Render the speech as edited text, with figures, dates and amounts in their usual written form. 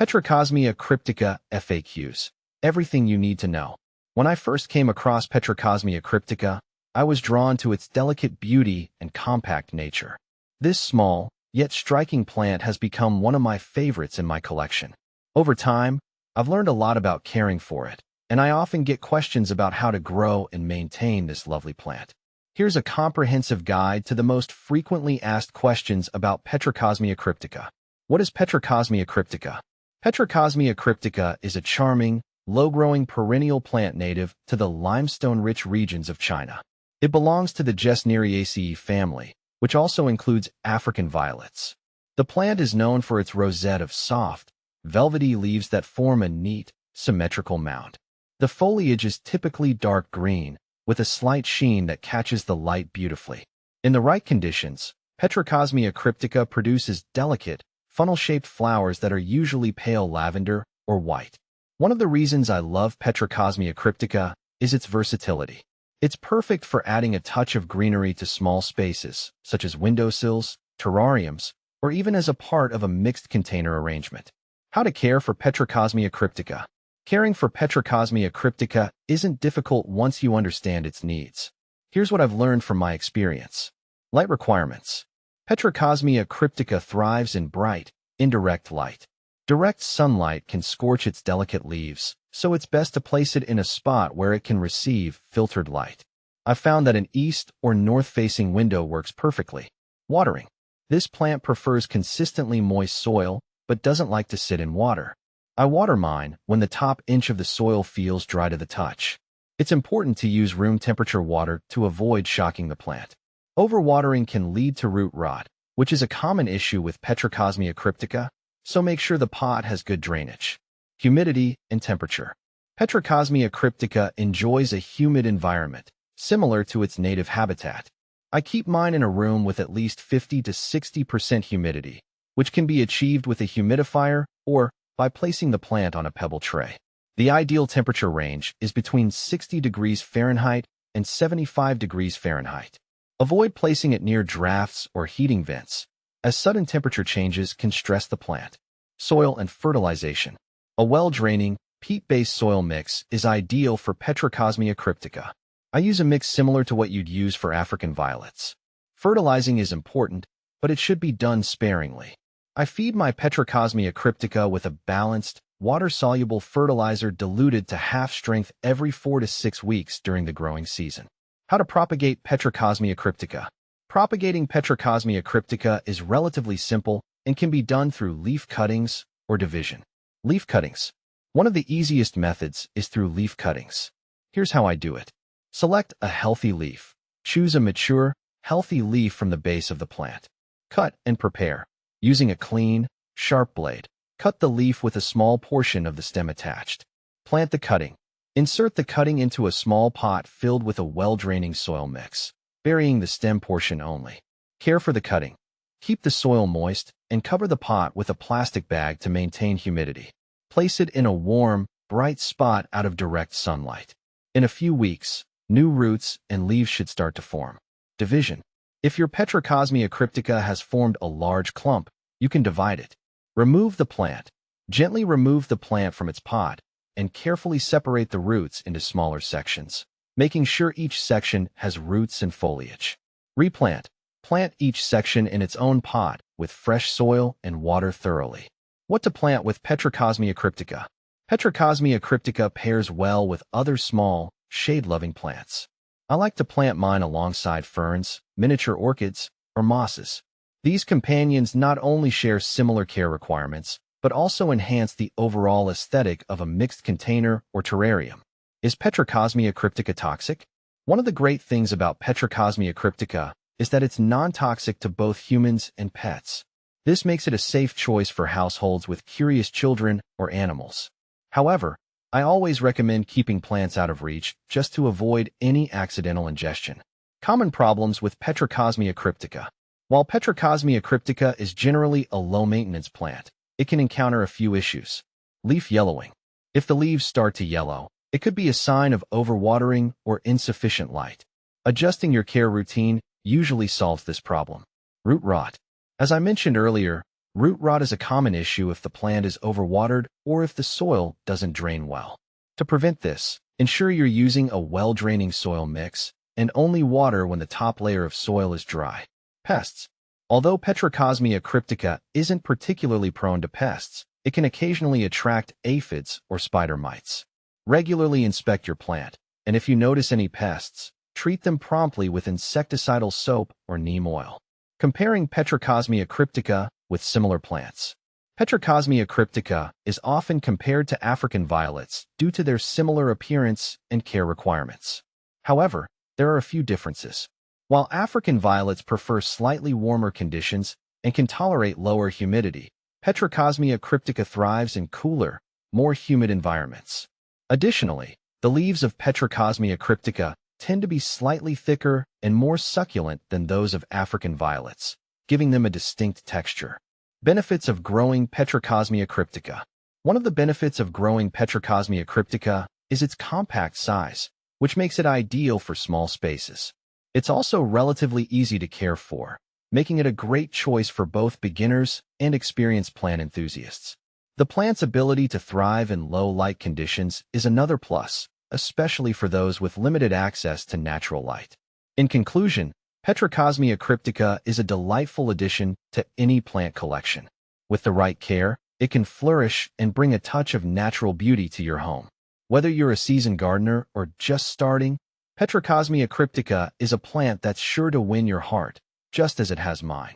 Petrocosmea cryptica FAQs. Everything you need to know. When I first came across Petrocosmea cryptica, I was drawn to its delicate beauty and compact nature. This small, yet striking plant has become one of my favorites in my collection. Over time, I've learned a lot about caring for it, and I often get questions about how to grow and maintain this lovely plant. Here's a comprehensive guide to the most frequently asked questions about Petrocosmea cryptica. What is Petrocosmea cryptica? Petrocosmea cryptica is a charming, low-growing perennial plant native to the limestone-rich regions of China. It belongs to the Gesneriaceae family, which also includes African violets. The plant is known for its rosette of soft, velvety leaves that form a neat, symmetrical mound. The foliage is typically dark green, with a slight sheen that catches the light beautifully. In the right conditions, Petrocosmea cryptica produces delicate, funnel-shaped flowers that are usually pale lavender or white. One of the reasons I love Petrocosmea cryptica is its versatility. It's perfect for adding a touch of greenery to small spaces, such as windowsills, terrariums, or even as a part of a mixed container arrangement. How to care for Petrocosmea cryptica. Caring for Petrocosmea cryptica isn't difficult once you understand its needs. Here's what I've learned from my experience. Light requirements. Petrocosmea cryptica thrives in bright, indirect light. Direct sunlight can scorch its delicate leaves, so it's best to place it in a spot where it can receive filtered light. I've found that an east or north-facing window works perfectly. Watering. This plant prefers consistently moist soil, but doesn't like to sit in water. I water mine when the top inch of the soil feels dry to the touch. It's important to use room temperature water to avoid shocking the plant. Overwatering can lead to root rot, which is a common issue with Petrocosmea cryptica, so make sure the pot has good drainage. Humidity and temperature. Petrocosmea cryptica enjoys a humid environment, similar to its native habitat. I keep mine in a room with at least 50 to 60% humidity, which can be achieved with a humidifier or by placing the plant on a pebble tray. The ideal temperature range is between 60 degrees Fahrenheit and 75 degrees Fahrenheit. Avoid placing it near drafts or heating vents, as sudden temperature changes can stress the plant. Soil and fertilization. A well-draining, peat-based soil mix is ideal for Petrocosmea cryptica. I use a mix similar to what you'd use for African violets. Fertilizing is important, but it should be done sparingly. I feed my Petrocosmea cryptica with a balanced, water-soluble fertilizer diluted to half-strength every 4 to 6 weeks during the growing season. How to propagate Petrocosmea cryptica. Propagating Petrocosmea cryptica is relatively simple and can be done through leaf cuttings or division. Leaf cuttings. One of the easiest methods is through leaf cuttings. Here's how I do it. Select a healthy leaf. Choose a mature, healthy leaf from the base of the plant. Cut and prepare. Using a clean, sharp blade, cut the leaf with a small portion of the stem attached. Plant the cutting. Insert the cutting into a small pot filled with a well-draining soil mix, burying the stem portion only. Care for the cutting. Keep the soil moist and cover the pot with a plastic bag to maintain humidity. Place it in a warm, bright spot out of direct sunlight. In a few weeks, new roots and leaves should start to form. Division. If your Petrocosmea cryptica has formed a large clump, you can divide it. Remove the plant. Gently remove the plant from its pot and carefully separate the roots into smaller sections, making sure each section has roots and foliage. Replant. Plant each section in its own pot with fresh soil and water thoroughly. What to plant with Petrocosmea cryptica? Petrocosmea cryptica pairs well with other small, shade-loving plants. I like to plant mine alongside ferns, miniature orchids, or mosses. These companions not only share similar care requirements, but also enhance the overall aesthetic of a mixed container or terrarium. Is Petrocosmea cryptica toxic? One of the great things about Petrocosmea cryptica is that it's non-toxic to both humans and pets. This makes it a safe choice for households with curious children or animals. However, I always recommend keeping plants out of reach just to avoid any accidental ingestion. Common problems with Petrocosmea cryptica. While Petrocosmea cryptica is generally a low-maintenance plant, it can encounter a few issues. Leaf yellowing. If the leaves start to yellow, it could be a sign of overwatering or insufficient light. Adjusting your care routine usually solves this problem. Root rot. As I mentioned earlier, Root rot is a common issue if the plant is overwatered or if the soil doesn't drain well. To prevent this, ensure you're using a well-draining soil mix and only water when the top layer of soil is dry. Pests. Although Petrocosmea cryptica isn't particularly prone to pests, it can occasionally attract aphids or spider mites. Regularly inspect your plant, and if you notice any pests, treat them promptly with insecticidal soap or neem oil. Comparing Petrocosmea cryptica with similar plants. Petrocosmea cryptica is often compared to African violets due to their similar appearance and care requirements. However, there are a few differences. While African violets prefer slightly warmer conditions and can tolerate lower humidity, Petrocosmea cryptica thrives in cooler, more humid environments. Additionally, the leaves of Petrocosmea cryptica tend to be slightly thicker and more succulent than those of African violets, giving them a distinct texture. Benefits of growing Petrocosmea cryptica. One of the benefits of growing Petrocosmea cryptica is its compact size, which makes it ideal for small spaces. It's also relatively easy to care for, making it a great choice for both beginners and experienced plant enthusiasts. The plant's ability to thrive in low light conditions is another plus, especially for those with limited access to natural light. In conclusion, Petrocosmea cryptica is a delightful addition to any plant collection. With the right care, it can flourish and bring a touch of natural beauty to your home. Whether you're a seasoned gardener or just starting, Petrocosmea cryptica is a plant that's sure to win your heart, just as it has mine.